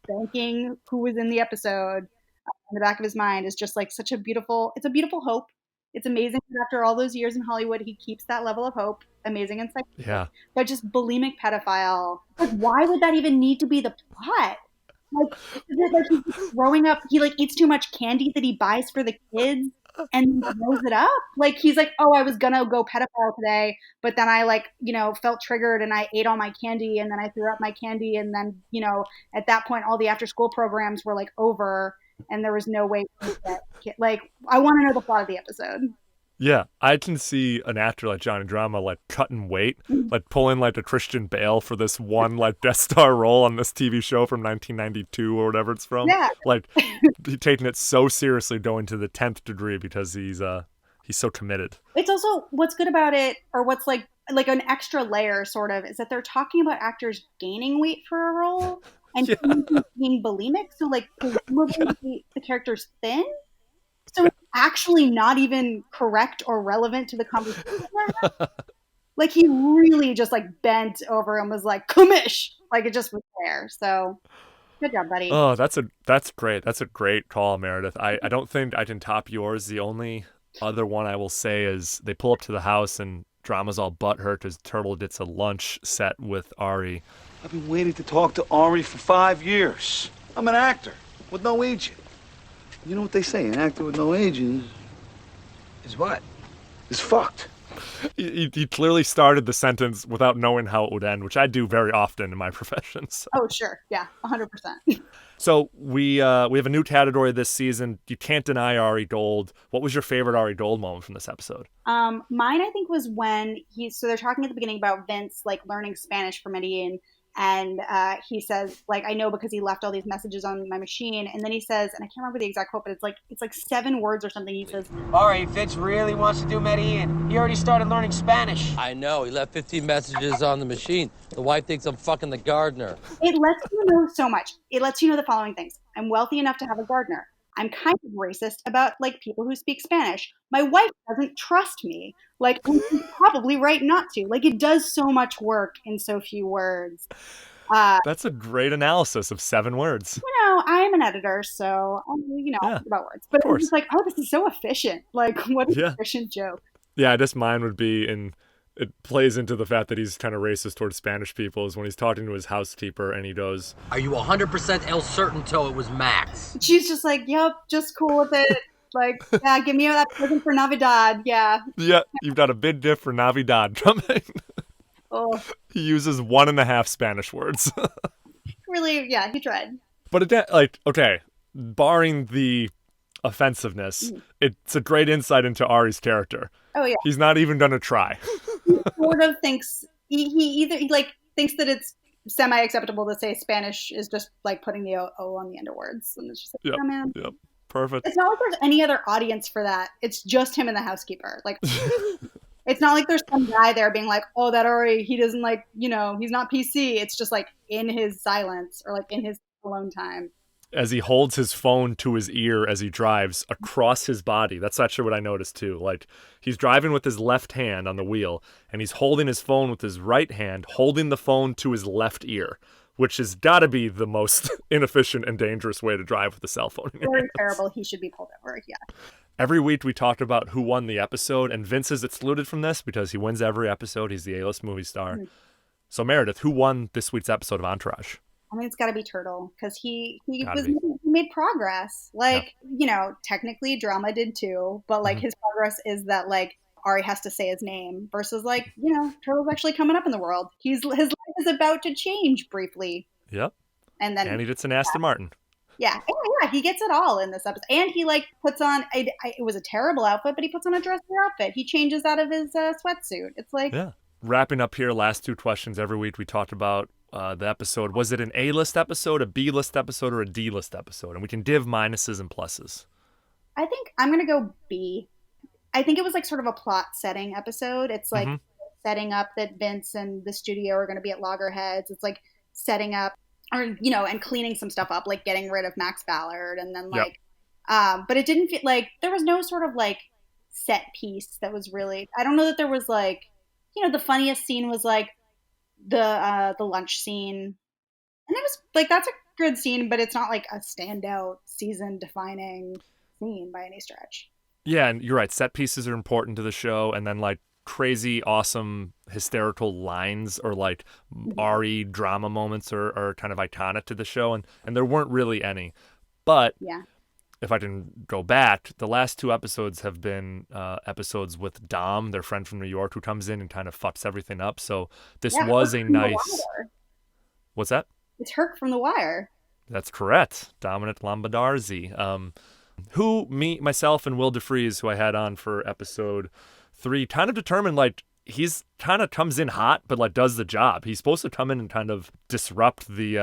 banking who was in the episode in the back of his mind is just like it's a beautiful hope. It's amazing that after all those years in Hollywood, he keeps that level of hope. Amazing insight. Yeah. But just bulimic pedophile. Like, why would that even need to be the plot? Like, he's growing up, he like eats too much candy that he buys for the kids and blows it up. Like, he's like, oh, I was gonna go pedophile today, but then I felt triggered and I ate all my candy and then I threw up my candy and then, at that point, all the after school programs were like over and there was no way to get, like, I want to know the plot of the episode. Yeah, I can see an actor like Johnny Drama like cutting weight, like pulling like a Christian Bale for this one like guest star role on this TV show from 1992 or whatever it's from. Yeah. Like taking it so seriously, going to the 10th degree because he's so committed. It's also what's good about it, or what's like an extra layer sort of, is that they're talking about actors gaining weight for a role and being bulimic. So like presumably the character's thin. So it's actually not even correct or relevant to the conversation. Like, he really just like bent over and was like, commish! Like, it just was there. So good job, buddy. Oh, that's great. That's a great call, Meredith. I don't think I can top yours. The only other one I will say is they pull up to the house and Drama's all butthurt because Turtle gets a lunch set with Ari. I've been waiting to talk to Ari for 5 years. I'm an actor with no agent. You know what they say, an actor with no agent is what? Is fucked. He clearly started the sentence without knowing how it would end, which I do very often in my profession. So. Oh, sure. Yeah, 100%. So we have a new category this season. You can't deny Ari Gold. What was your favorite Ari Gold moment from this episode? Mine, I think, was when so they're talking at the beginning about Vince, like, learning Spanish from Medellin. And he says, like, I know because he left all these messages on my machine. And then he says, and I can't remember the exact quote, but it's like 7 words or something. He says, all right, Vince really wants to do Medellin. He already started learning Spanish. I know. He left 15 messages on the machine. The wife thinks I'm fucking the gardener. It lets you know so much. It lets you know the following things. I'm wealthy enough to have a gardener. I'm kind of racist about, like, people who speak Spanish. My wife doesn't trust me. Like, I'm probably right not to. Like, it does so much work in so few words. That's a great analysis of 7 words. I am an editor, so, I think about words. But it's just like, oh, this is so efficient. Like, what an efficient joke. Yeah, I guess mine would be it plays into the fact that he's kind of racist towards Spanish people is when he's talking to his housekeeper and he goes, are you 100% El Certainto it was Max? She's just like, yep, just cool with it. Like, yeah, give me that present for Navidad. Yeah. Yeah, you've got a big gift for Navidad coming. Oh. He uses 1.5 Spanish words. Really, yeah, he tried. But again, like, okay, barring the offensiveness, it's a great insight into Ari's character. Oh, yeah. He's not even gonna try. He sort of thinks he thinks that it's semi-acceptable to say Spanish is just like putting the O on the end of words, and it's just like, oh man, yep, perfect. It's not like there's any other audience for that. It's just him and the housekeeper. Like, it's not like there's some guy there being like, oh, that Ari, he doesn't like, he's not PC. It's just like in his silence or like in his alone time. As he holds his phone to his ear as he drives across his body. That's actually what I noticed too. Like, he's driving with his left hand on the wheel and he's holding his phone with his right hand, holding the phone to his left ear, which has got to be the most inefficient and dangerous way to drive with a cell phone in your Very hands. terrible. He should be pulled over. Yeah. Every week we talked about who won the episode, and Vince is excluded from this because he wins every episode. He's the A-list movie star. Mm-hmm. So Meredith, who won this week's episode of Entourage? I mean, it's got to be Turtle because he made progress. Like, technically drama did too, but like his progress is that like Ari has to say his name versus like, Turtle's actually coming up in the world. His life is about to change briefly. Yep. And he gets an Aston Martin. Yeah, he gets it all in this episode. And he like puts on, it was a terrible outfit, but he puts on a dressier outfit. He changes out of his sweatsuit. It's like. Yeah. Wrapping up here, last 2 questions. Every week we talked about the episode. Was it an A-list episode, a B-list episode, or a D-list episode? And we can div minuses and pluses. I think I'm going to go B. I think it was like sort of a plot setting episode. It's like setting up that Vince and the studio are going to be at loggerheads. It's like setting up or, and cleaning some stuff up, like getting rid of Max Ballard. And then like, but it didn't feel like there was no sort of like set piece that was really, I don't know that there was like, the funniest scene was like the lunch scene. And it was like, that's a good scene, but it's not like a standout season defining scene by any stretch. Yeah, and you're right. Set pieces are important to the show, and then like crazy, awesome, hysterical lines or like Ari drama moments are kind of iconic to the show, and there weren't really any. But if I can go back, the last 2 episodes have been episodes with Dom, their friend from New York, who comes in and kind of fucks everything up. So this was a nice. What's that? It's Herc from The Wire. That's correct, Dominic Lombardarzi. Who myself and Will DeFries, who I had on for episode 3, kind of determined like he's kind of comes in hot, but like does the job. He's supposed to come in and kind of disrupt the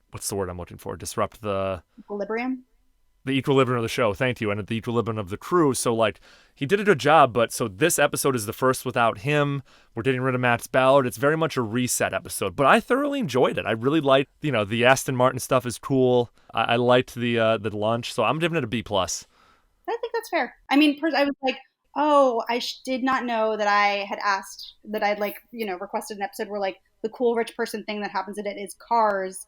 what's the word I'm looking for? Disrupt the equilibrium. The equilibrium of the show, thank you, and the equilibrium of the crew. So, like, he did a good job, but so this episode is the first without him. We're getting rid of Max Ballard. It's very much a reset episode, but I thoroughly enjoyed it. I really liked, the Aston Martin stuff is cool. I liked the lunch, so I'm giving it a B+. I think that's fair. I mean, I was like, oh, I did not know that I had asked, that I'd like, requested an episode where like the cool rich person thing that happens in it is cars.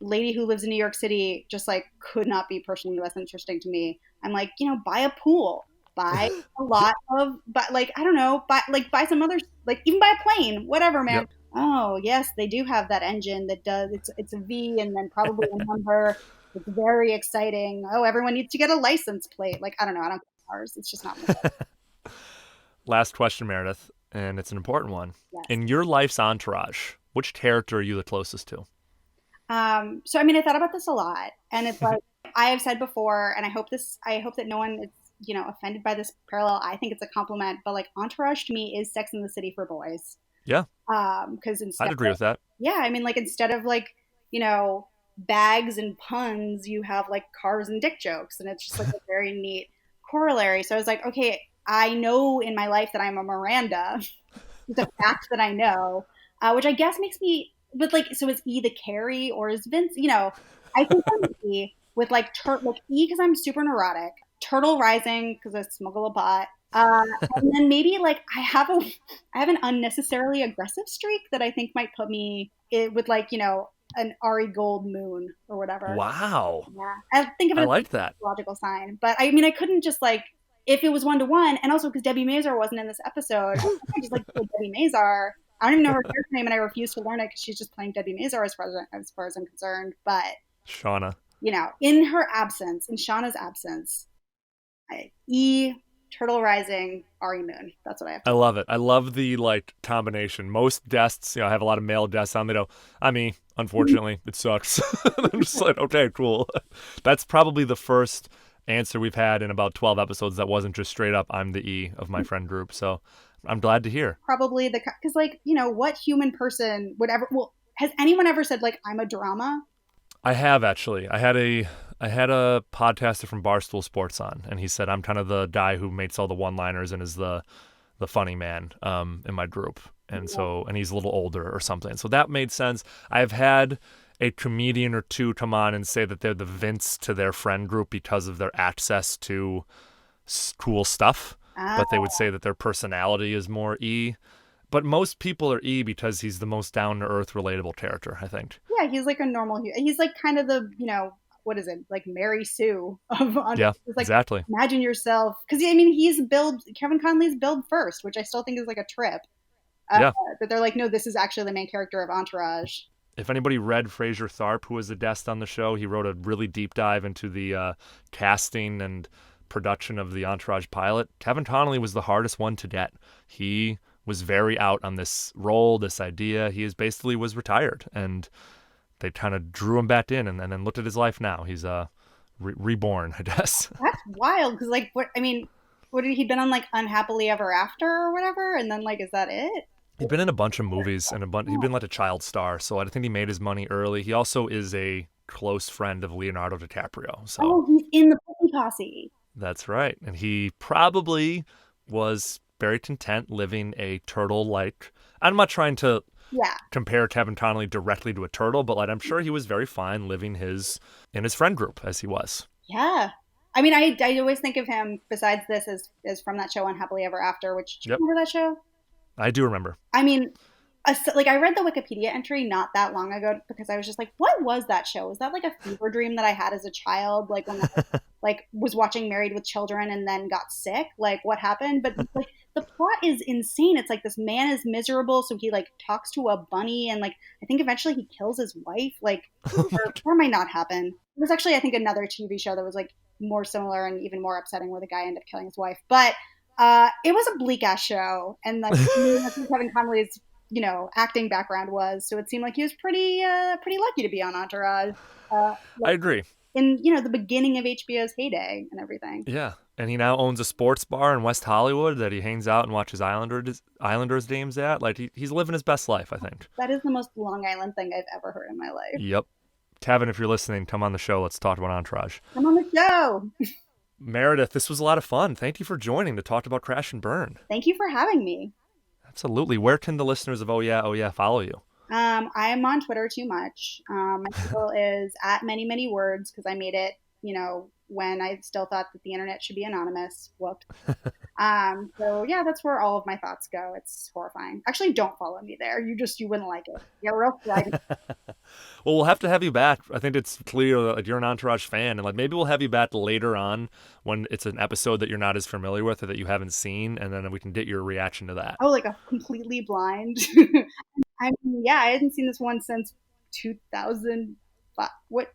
Lady who lives in New York City just like could not be personally less interesting to me. I'm like, buy a pool, buy a lot of, but like, I don't know, buy some other, like even buy a plane, whatever, man. Yep. Oh yes, they do have that engine that does, it's a V and then probably a number. It's very exciting. Oh, everyone needs to get a license plate. Like, I don't know. I don't get cars. It's just not my Last question, Meredith, and it's an important one. Yes. In your life's entourage, which character are you the closest to? So, I mean, I thought about this a lot, and it's like I have said before, and I hope that no one is, offended by this parallel. I think it's a compliment, but like Entourage to me is Sex and the City for boys. Yeah. Because I'd agree with that. Yeah. I mean, like instead of like, bags and puns, you have like cars and dick jokes, and it's just like a very neat corollary. So I was like, okay, I know in my life that I'm a Miranda. It's a fact that I know, which I guess makes me. But like, so is E the Carrie or is Vince? I think I'm E with like E because I'm super neurotic. Turtle Rising because I smuggle a pot, and then maybe like I have an unnecessarily aggressive streak that I think might put me with like an Ari Gold moon or whatever. Wow. Yeah, I think of it. I like that logical sign, but I mean I couldn't just like if it was 1-to-1, and also because Debbie Mazar wasn't in this episode, I just like Debbie Mazar. I don't even know her character name, and I refuse to learn it because she's just playing Debbie Mazar as far as I'm concerned. But Shauna, in her absence, in Shauna's absence, Turtle Rising, Ari Moon. That's what I have. I love it. I love the like combination. Most guests, I have a lot of male guests on. They go, I'm E. Unfortunately, it sucks. I'm just like, okay, cool. That's probably the first answer we've had in about 12 episodes that wasn't just straight up, I'm the E of my friend group. So I'm glad to hear. Probably because like, what human person would ever, has anyone ever said like, I'm a drama? I have actually. I had a podcaster from Barstool Sports on, and he said, I'm kind of the guy who makes all the one-liners and is the funny man in my group. And so, and he's a little older or something. So that made sense. I've had a comedian or two come on and say that they're the Vince to their friend group because of their access to cool stuff. But they would say that their personality is more E. But most people are E because he's the most down-to-earth, relatable character, I think. Yeah, he's like a normal. He's like kind of the, what is it, like Mary Sue of Yeah, it's like, exactly. imagine yourself, because I mean Kevin Conley's billed first, which I still think is like a trip. Yeah. That they're like, no, this is actually the main character of Entourage. If anybody read Fraser Tharp, who was the guest on the show, he wrote a really deep dive into the casting and production of the Entourage pilot. Kevin Connolly was the hardest one to get. He was very out on this role, this idea. He basically was retired, and they kind of drew him back in, and then looked at his life now. He's reborn, I guess. That's wild, because like, he'd been on like Unhappily Ever After or whatever, and then like, is that it? He's been in a bunch of movies, and he'd been like a child star, so I think he made his money early. He also is a close friend of Leonardo DiCaprio. So he's in the Puppy Posse. That's right. And he probably was very content living a turtle-like... I'm not trying to compare Kevin Connolly directly to a turtle, but like I'm sure he was very fine living in his friend group as he was. Yeah. I mean, I always think of him, besides this, as from that show Unhappily Ever After, which, do you remember that show? I do remember. I mean, like I read the Wikipedia entry not that long ago because I was just like, what was that show? Was that like a fever dream that I had as a child? Like when I was watching Married with Children and then got sick? Like what happened? But like the plot is insane. It's like this man is miserable, so he like talks to a bunny, and like I think eventually he kills his wife. Like or might not happen. There was actually, I think, another TV show that was like more similar and even more upsetting where the guy ended up killing his wife. But it was a bleak ass show, and like that's what Kevin Connolly's acting background was, so it seemed like he was pretty lucky to be on Entourage. I agree. In the beginning of HBO's heyday and everything. Yeah, and he now owns a sports bar in West Hollywood that he hangs out and watches Islanders games at. Like he's living his best life, I think. That is the most Long Island thing I've ever heard in my life. Yep. Kevin, if you're listening, come on the show. Let's talk about Entourage. Come on the show. Meredith, this was a lot of fun. Thank you for joining to talk about Crash and Burn. Thank you for having me. Absolutely. Where can the listeners of Oh Yeah follow you? I am on Twitter too much. My handle is at many words because I made it, when I still thought that the internet should be anonymous. Whooped. So yeah, that's where all of my thoughts go. It's horrifying. Actually, don't follow me there. You wouldn't like it. Yeah, we're else Well, we'll have to have you back. I think it's clear that you're an Entourage fan, and like maybe we'll have you back later on when it's an episode that you're not as familiar with or that you haven't seen, and then we can get your reaction to that. Oh, like a completely blind. I mean, yeah, I hadn't seen this one since 2005.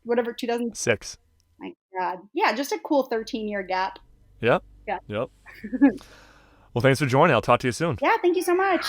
Whatever 2006. My God, yeah, just a cool 13-year gap. Yep. Yeah. Yep. Well, thanks for joining. I'll talk to you soon. Yeah, thank you so much.